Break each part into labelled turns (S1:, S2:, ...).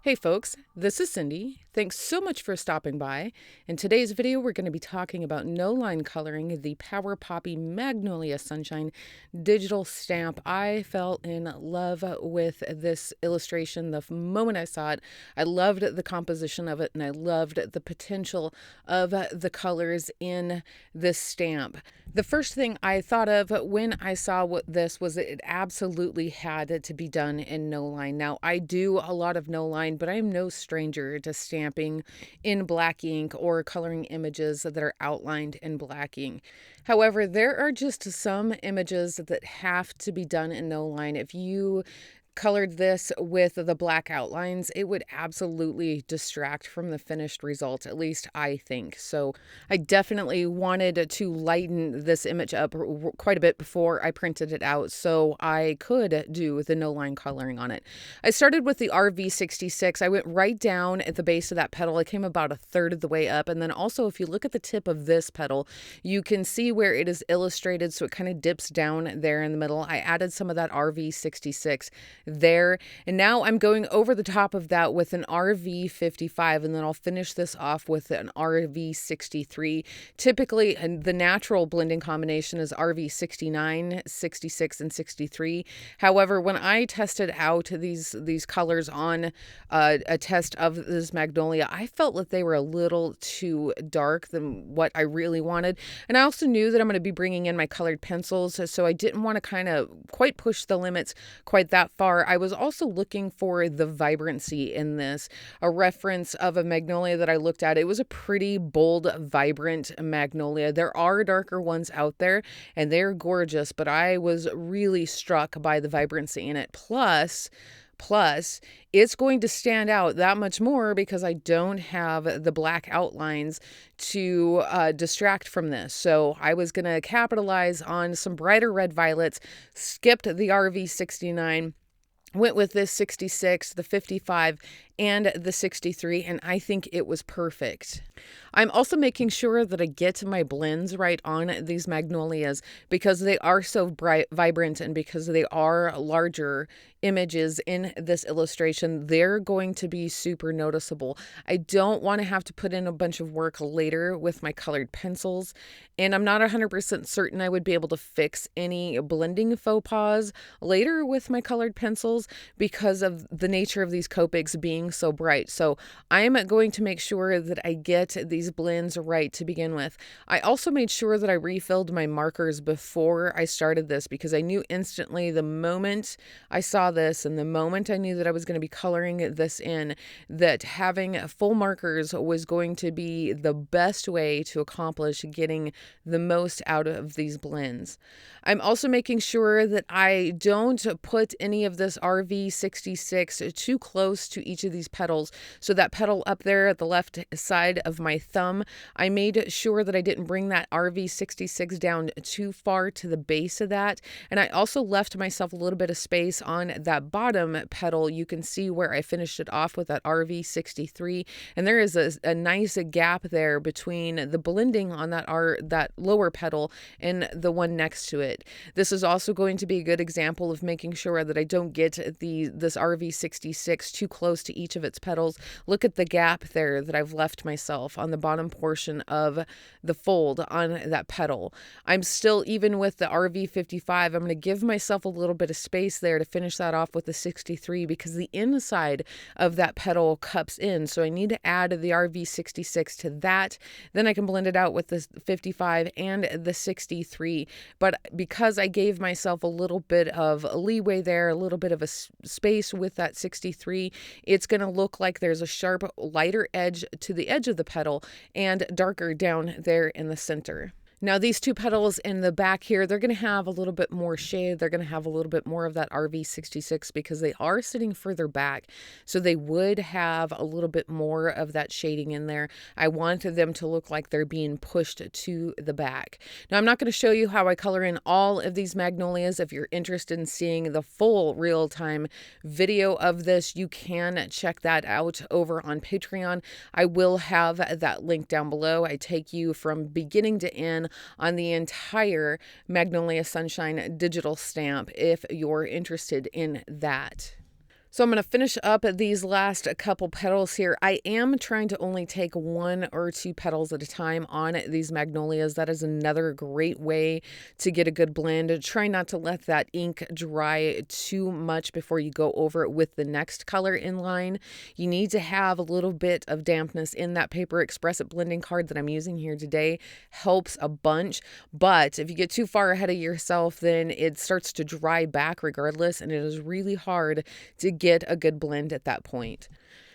S1: Hey folks, this is Cindy. Thanks so much for stopping by. In today's video, we're going to be talking about no line coloring the Power Poppy Magnolia Sunshine digital stamp. I fell in love with this illustration the moment I saw it. I loved the composition of it and I loved the potential of the colors in this stamp. The first thing I thought of when I saw what this was that it absolutely had to be done in no line. Now, I do a lot of no line, but I am no stranger to stamping in black ink or coloring images that are outlined in black ink. However, there are just some images that have to be done in no line. If you colored this with the black outlines, it would absolutely distract from the finished result, at least I think. So I definitely wanted to lighten this image up quite a bit before I printed it out so I could do the no line coloring on it. I started with the RV66. I went right down at the base of that petal. I came about a third of the way up. And then also, if you look at the tip of this petal, you can see where it is illustrated. So it kind of dips down there in the middle. I added some of that RV66 there. And now I'm going over the top of that with an RV55, and then I'll finish this off with an RV63. Typically, the natural blending combination is RV69, 66, and 63. However, when I tested out these colors on a test of this Magnolia, I felt that they were a little too dark than what I really wanted. And I also knew that I'm going to be bringing in my colored pencils, so I didn't want to kind of quite push the limits quite that far. I was also looking for the vibrancy in this. A reference of a Magnolia that I looked at, it was a pretty bold, vibrant Magnolia. There are darker ones out there, and they're gorgeous, but I was really struck by the vibrancy in it. Plus, it's going to stand out that much more because I don't have the black outlines to distract from this. So I was going to capitalize on some brighter red violets, skipped the RV69, went with this 66, the 55, and the 63, and I think it was perfect. I'm also making sure that I get my blends right on these Magnolias because they are so bright, vibrant, and because they are larger images in this illustration, they're going to be super noticeable. I don't want to have to put in a bunch of work later with my colored pencils, and I'm not 100% certain I would be able to fix any blending faux pas later with my colored pencils because of the nature of these Copics being so bright. So I am going to make sure that I get these blends right to begin with. I also made sure that I refilled my markers before I started this because I knew instantly the moment I saw this and the moment I knew that I was going to be coloring this in, that having full markers was going to be the best way to accomplish getting the most out of these blends. I'm also making sure that I don't put any of this RV66 too close to each of these petals. So that petal up there at the left side of my thumb, I made sure that I didn't bring that RV66 down too far to the base of that. And I also left myself a little bit of space on that bottom petal. You can see where I finished it off with that RV63. And there is a nice gap there between the blending on that lower petal and the one next to it. This is also going to be a good example of making sure that I don't get this RV66 too close to each of its petals. Look at the gap there that I've left myself on the bottom portion of the fold on that petal. I'm still, even with the RV55, I'm going to give myself a little bit of space there to finish that off with the 63 because the inside of that petal cups in. So I need to add the RV66 to that. Then I can blend it out with the 55 and the 63. But because I gave myself a little bit of leeway there, a little bit of a space with that 63, it's going to look like there's a sharp, lighter edge to the edge of the petal and darker down there in the center. Now, these two petals in the back here, they're going to have a little bit more shade. They're going to have a little bit more of that RV66 because they are sitting further back. So they would have a little bit more of that shading in there. I wanted them to look like they're being pushed to the back. Now, I'm not going to show you how I color in all of these Magnolias. If you're interested in seeing the full real-time video of this, you can check that out over on Patreon. I will have that link down below. I take you from beginning to end on the entire Magnolia Sunshine digital stamp if you're interested in that. So I'm going to finish up these last couple petals here. I am trying to only take 1 or 2 petals at a time on these magnolias. That is another great way to get a good blend. Try not to let that ink dry too much before you go over it with the next color in line. You need to have a little bit of dampness in that paper. Express It blending card that I'm using here today helps a bunch, but if you get too far ahead of yourself, then it starts to dry back regardless, and it is really hard to get a good blend at that point.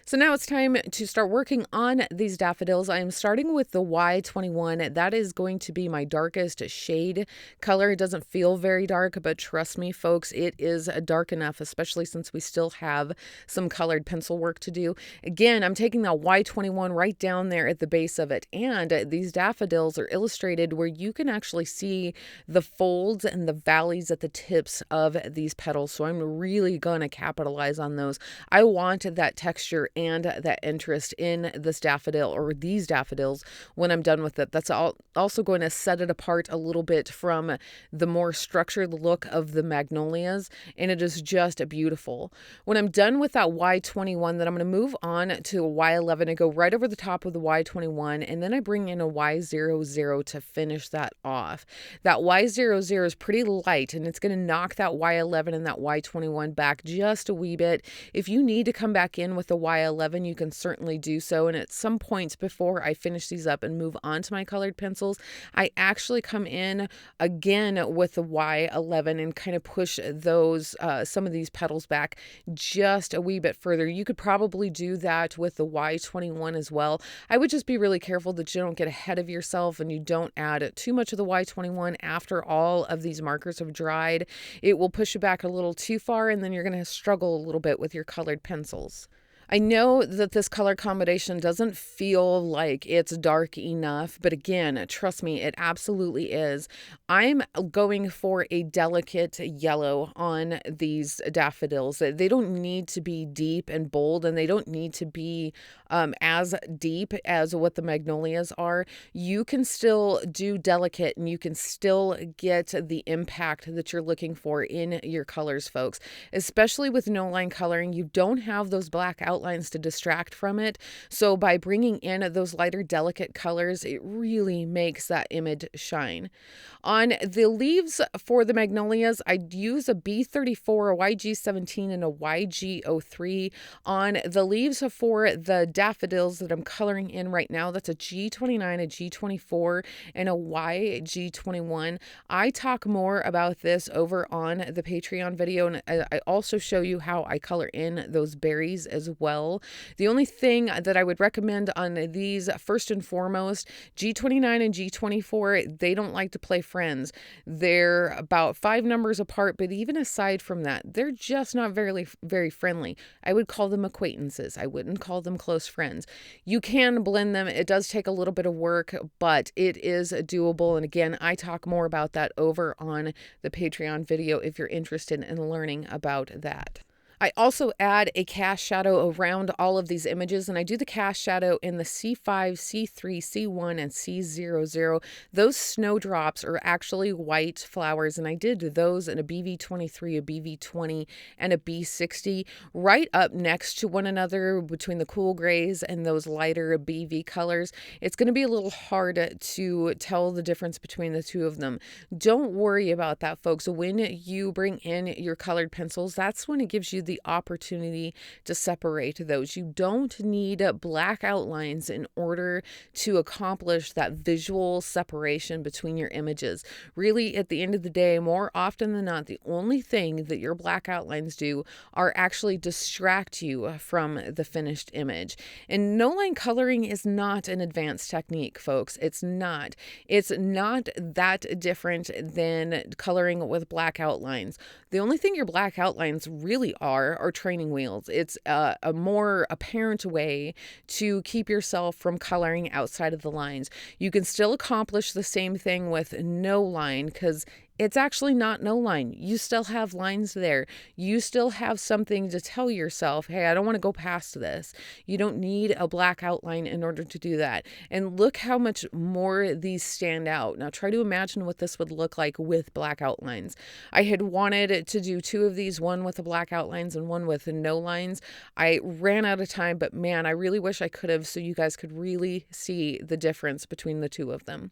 S1: So now it's time to start working on these daffodils. I am starting with the Y21. That is going to be my darkest shade color. It doesn't feel very dark, but trust me, folks, it is dark enough, especially since we still have some colored pencil work to do. Again, I'm taking that Y21 right down there at the base of it. And these daffodils are illustrated where you can actually see the folds and the valleys at the tips of these petals. So I'm really going to capitalize on those. I want that texture and that interest in this daffodil or these daffodils when I'm done with it. That's also going to set it apart a little bit from the more structured look of the magnolias, and it is just beautiful. When I'm done with that Y21, then I'm going to move on to a Y11 and go right over the top of the Y21, and then I bring in a Y00 to finish that off. That Y00 is pretty light, and it's going to knock that Y11 and that Y21 back just a wee bit. If you need to come back in with the Y11, you can certainly do so. And at some points before I finish these up and move on to my colored pencils, I actually come in again with the Y11 and kind of push those some of these petals back just a wee bit further. You could probably do that with the Y21 as well. I would just be really careful that you don't get ahead of yourself and you don't add too much of the Y21 after all of these markers have dried. It will push you back a little too far, and then you're going to struggle a little bit with your colored pencils. I know that this color combination doesn't feel like it's dark enough, but again, trust me, it absolutely is. I'm going for a delicate yellow on these daffodils. They don't need to be deep and bold, and they don't need to be as deep as what the magnolias are. You can still do delicate, and you can still get the impact that you're looking for in your colors, folks. Especially with no line coloring, you don't have those black outlines to distract from it. So by bringing in those lighter, delicate colors, it really makes that image shine. On the leaves for the magnolias, I'd use a B34, a YG17, and a YG03. On the leaves for the daffodils that I'm coloring in right now, that's a G29, a G24, and a YG21. I talk more about this over on the Patreon video, and I also show you how I color in those berries as well. The only thing that I would recommend on these, first and foremost, G29 and G24, they don't like to play friends. They're about 5 numbers apart, but even aside from that, they're just not very friendly. I would call them acquaintances. I wouldn't call them close friends. You can blend them. It does take a little bit of work, but it is doable. And again, I talk more about that over on the Patreon video if you're interested in learning about that. I also add a cast shadow around all of these images, and I do the cast shadow in the C5, C3, C1, and C00. Those snowdrops are actually white flowers, and I did those in a BV23, a BV20, and a B60 right up next to one another between the cool grays and those lighter BV colors. It's going to be a little hard to tell the difference between the two of them. Don't worry about that, folks. When you bring in your colored pencils, that's when it gives you the opportunity to separate those. You don't need black outlines in order to accomplish that visual separation between your images. Really, at the end of the day, more often than not, the only thing that your black outlines do are actually distract you from the finished image. And no line coloring is not an advanced technique, folks. It's not. It's not that different than coloring with black outlines. The only thing your black outlines really are training wheels. It's a more apparent way to keep yourself from coloring outside of the lines. You can still accomplish the same thing with no line because it's actually not no line. You still have lines there. You still have something to tell yourself, hey, I don't want to go past this. You don't need a black outline in order to do that. And look how much more these stand out. Now try to imagine what this would look like with black outlines. I had wanted to do two of these, one with the black outlines and one with no lines. I ran out of time, but man, I really wish I could have, so you guys could really see the difference between the two of them.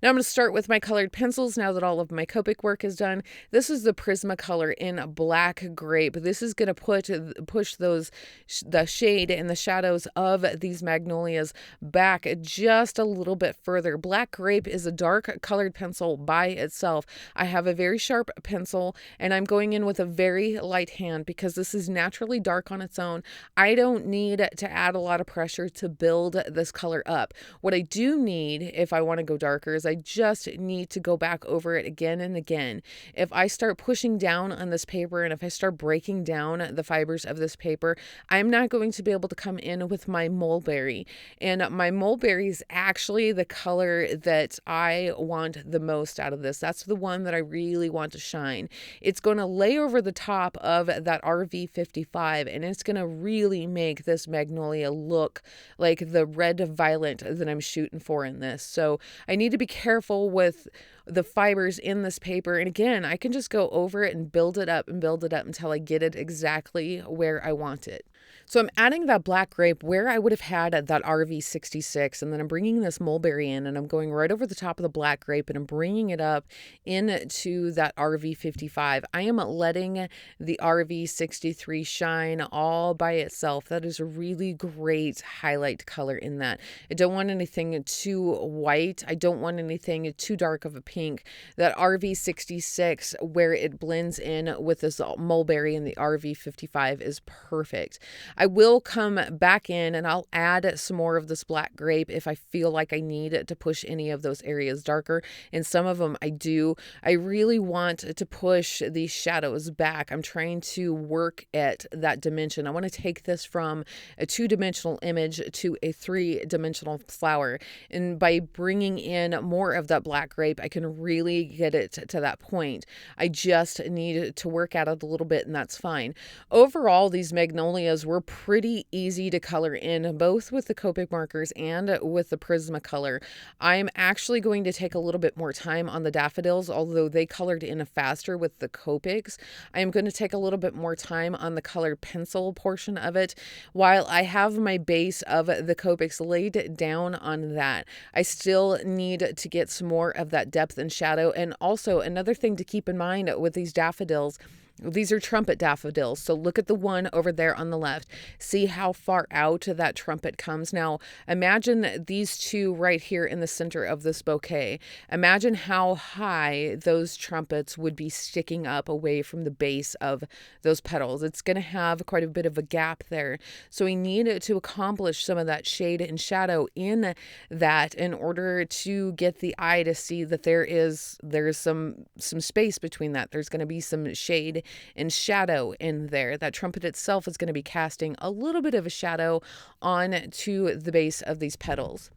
S1: Now I'm going to start with my colored pencils now that all of my Copic work is done. This is the Prismacolor in Black Grape. This is going to push the shade and the shadows of these magnolias back just a little bit further. Black Grape is a dark colored pencil by itself. I have a very sharp pencil and I'm going in with a very light hand because this is naturally dark on its own. I don't need to add a lot of pressure to build this color up. What I do need, if I want to go darker, is I just need to go back over it again and again. If I start pushing down on this paper and if I start breaking down the fibers of this paper, I'm not going to be able to come in with my mulberry. And my mulberry is actually the color that I want the most out of this. That's the one that I really want to shine. It's going to lay over the top of that RV55 and it's going to really make this magnolia look like the red violet that I'm shooting for in this. So I need to be careful with the fibers in this paper. And again, I can just go over it and build it up until I get it exactly where I want it. So I'm adding that Black Grape where I would have had that RV66, and then I'm bringing this mulberry in and I'm going right over the top of the Black Grape and I'm bringing it up into that RV55. I am letting the RV63 shine all by itself. That is a really great highlight color in that. I don't want anything too white. I don't want anything too dark of a pink. That RV66 where it blends in with this mulberry in the RV55 is perfect. I will come back in and I'll add some more of this Black Grape if I feel like I need to push any of those areas darker. And some of them I do. I really want to push these shadows back. I'm trying to work at that dimension. I want to take this from a two-dimensional image to a three-dimensional flower. And by bringing in more of that Black Grape, I can really get it to that point. I just need to work at it a little bit and that's fine. Overall, these magnolias were pretty easy to color in, both with the Copic markers and with the Prismacolor. I'm actually going to take a little bit more time on the daffodils, although they colored in faster with the Copics. I am going to take a little bit more time on the colored pencil portion of it. While I have my base of the Copics laid down on that, I still need to get some more of that depth and shadow. And also another thing to keep in mind with these daffodils, these are trumpet daffodils. So look at the one over there on the left. See how far out that trumpet comes. Now imagine these two right here in the center of this bouquet. Imagine how high those trumpets would be sticking up away from the base of those petals. It's going to have quite a bit of a gap there. So we need to accomplish some of that shade and shadow in that in order to get the eye to see that there's some space between that. There's going to be some shade and shadow in there. That trumpet itself is going to be casting a little bit of a shadow on to the base of these petals.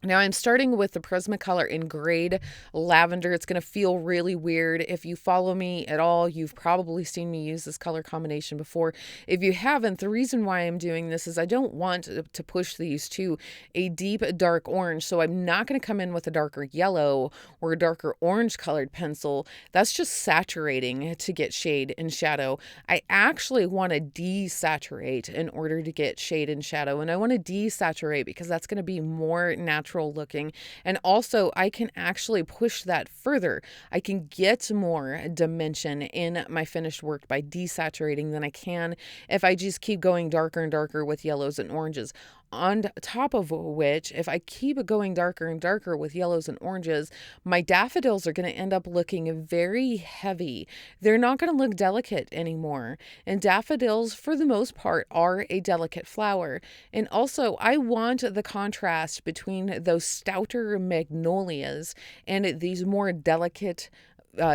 S1: Now I'm starting with the Prismacolor in Grade Lavender. It's going to feel really weird. If you follow me at all, you've probably seen me use this color combination before. If you haven't, the reason why I'm doing this is I don't want to push these to a deep dark orange. So I'm not going to come in with a darker yellow or a darker orange colored pencil. That's just saturating to get shade and shadow. I actually want to desaturate in order to get shade and shadow. And I want to desaturate because that's going to be more natural looking, and also I can actually push that further. I can get more dimension in my finished work by desaturating than I can if I just keep going darker and darker with yellows and oranges. On top of which, if I keep going darker and darker with yellows and oranges, my daffodils are going to end up looking very heavy. They're not going to look delicate anymore. And daffodils, for the most part, are a delicate flower. And also, I want the contrast between those stouter magnolias and these more delicate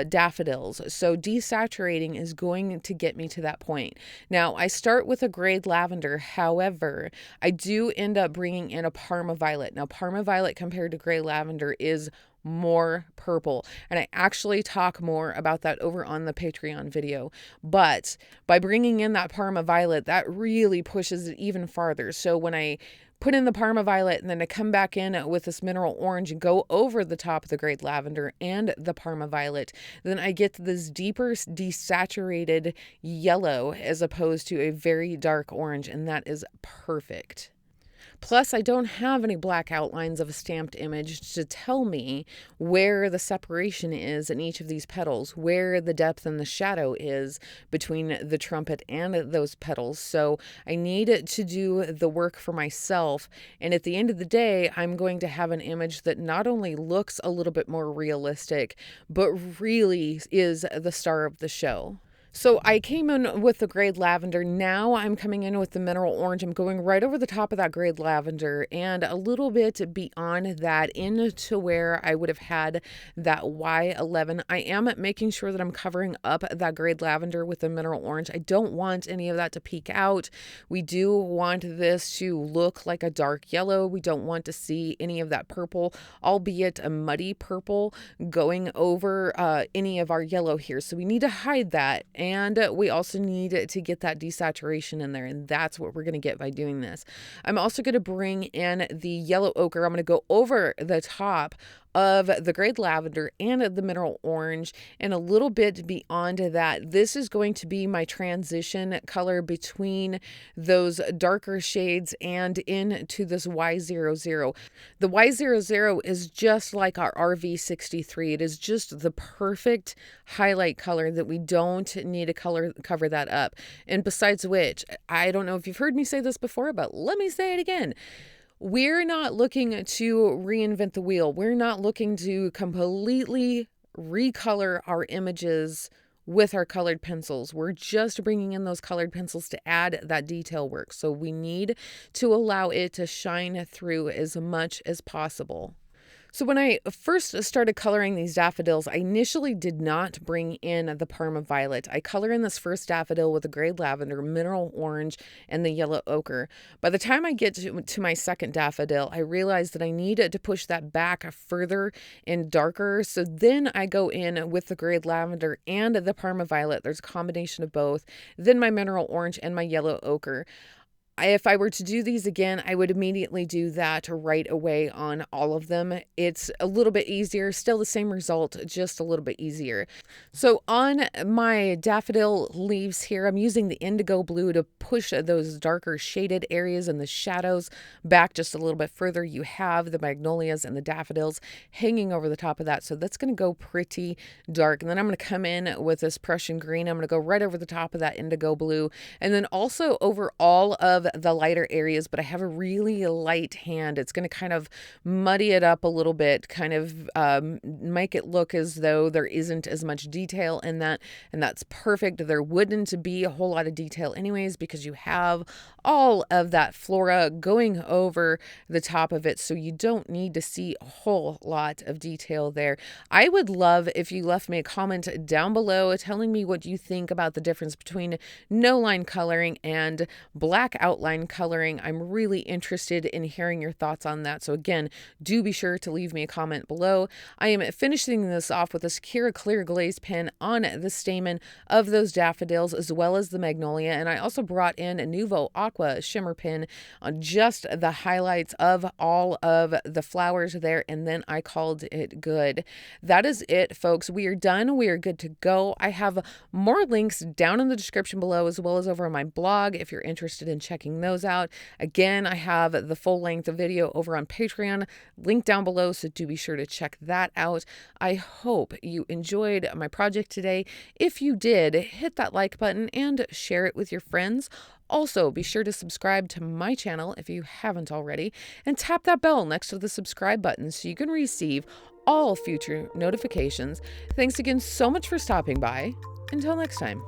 S1: daffodils. So desaturating is going to get me to that point. Now I start with a Grade Lavender. However, I do end up bringing in a Parma Violet. Now Parma Violet compared to Grade Lavender is more purple. And I actually talk more about that over on the Patreon video. But by bringing in that Parma Violet, that really pushes it even farther. So when I put in the Parma Violet and then I come back in with this mineral orange and go over the top of the Great Lavender and the Parma Violet, then I get this deeper desaturated yellow as opposed to a very dark orange, and that is perfect. Plus, I don't have any black outlines of a stamped image to tell me where the separation is in each of these petals, where the depth and the shadow is between the trumpet and those petals. So I need to do the work for myself. And at the end of the day, I'm going to have an image that not only looks a little bit more realistic, but really is the star of the show. So I came in with the Great Lavender. Now I'm coming in with the Mineral Orange. I'm going right over the top of that Great Lavender and a little bit beyond that into where I would have had that Y11. I am making sure that I'm covering up that Great Lavender with the Mineral Orange. I don't want any of that to peek out. We do want this to look like a dark yellow. We don't want to see any of that purple, albeit a muddy purple, going over any of our yellow here. So we need to hide that. And we also need to get that desaturation in there. And that's what we're going to get by doing this. I'm also going to bring in the yellow ochre. I'm going to go over the top of the Great Lavender and the Mineral Orange and a little bit beyond that. This is going to be my transition color between those darker shades and into this Y00. The Y00 is just like our RV63. It is just the perfect highlight color that we don't need to cover that up. And besides which, I don't know if you've heard me say this before, but let me say it again. We're not looking to reinvent the wheel. We're not looking to completely recolor our images with our colored pencils. We're just bringing in those colored pencils to add that detail work. So we need to allow it to shine through as much as possible. So when I first started coloring these daffodils, I initially did not bring in the Parma Violet. I color in this first daffodil with the Great Lavender, Mineral Orange, and the yellow ochre. By the time I get to my second daffodil, I realized that I needed to push that back further and darker. So then I go in with the Great Lavender and the Parma Violet. There's a combination of both. Then my Mineral Orange and my yellow ochre. If I were to do these again, I would immediately do that right away on all of them. It's a little bit easier, still the same result, just a little bit easier. So on my Daffodil Leaves here, I'm using the indigo blue to push those darker shaded areas and the shadows back just a little bit further. You have the magnolias and the daffodils hanging over the top of that. So that's going to go pretty dark. And then I'm going to come in with this Prussian green. I'm going to go right over the top of that indigo blue. And then also over all of the lighter areas, but I have a really light hand. It's going to kind of muddy it up a little bit, kind of make it look as though there isn't as much detail in that, and that's perfect. There wouldn't be a whole lot of detail anyways because you have all of that flora going over the top of it, so you don't need to see a whole lot of detail there. I would love if you left me a comment down below telling me what you think about the difference between no line coloring and black outline coloring. I'm really interested in hearing your thoughts on that. So again, do be sure to leave me a comment below. I am finishing this off with a Sakura clear glaze pen on the stamen of those daffodils as well as the magnolia. And I also brought in a Nuvo Aqua shimmer pen on just the highlights of all of the flowers there. And then I called it good. That is it, folks. We are done. We are good to go. I have more links down in the description below as well as over on my blog if you're interested in checking those out. Again, I have the full length video over on Patreon, link down below, so do be sure to check that out. I hope you enjoyed my project today. If you did, hit that like button and share it with your friends. Also, be sure to subscribe to my channel if you haven't already, and tap that bell next to the subscribe button so you can receive all future notifications. Thanks again so much for stopping by. Until next time.